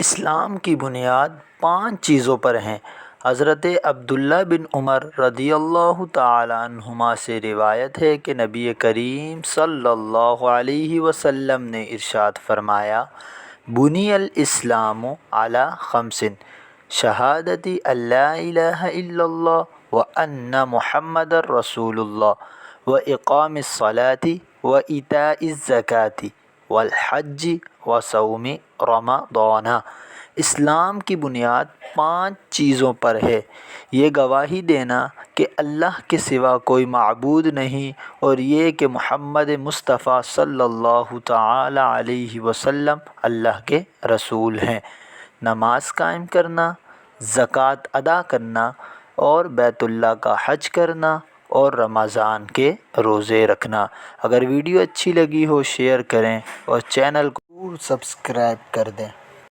اسلام کی بنیاد 5 چیزوں پر ہیں۔ حضرت عبداللہ بن عمر رضی اللہ تعالی عنہما سے روایت ہے کہ نبی کریم صلی اللہ علیہ وسلم نے ارشاد فرمایا: بنی الاسلام علی خمس، شہادت ان لا الہ الا اللہ وان محمد رسول اللہ واقام الصلاۃ وایتاء الزکوٰۃ والحج وصوم رمضان۔ اسلام کی بنیاد 5 چیزوں پر ہے: یہ گواہی دینا کہ اللہ کے سوا کوئی معبود نہیں اور یہ کہ محمد مصطفیٰ صلی اللہ تعالی علیہ وسلم اللہ کے رسول ہیں، نماز قائم کرنا، زکوٰۃ ادا کرنا اور بیت اللہ کا حج کرنا اور رمضان کے روزے رکھنا۔ اگر ویڈیو اچھی لگی ہو شیئر کریں اور چینل کو سبسکرائب کر دیں۔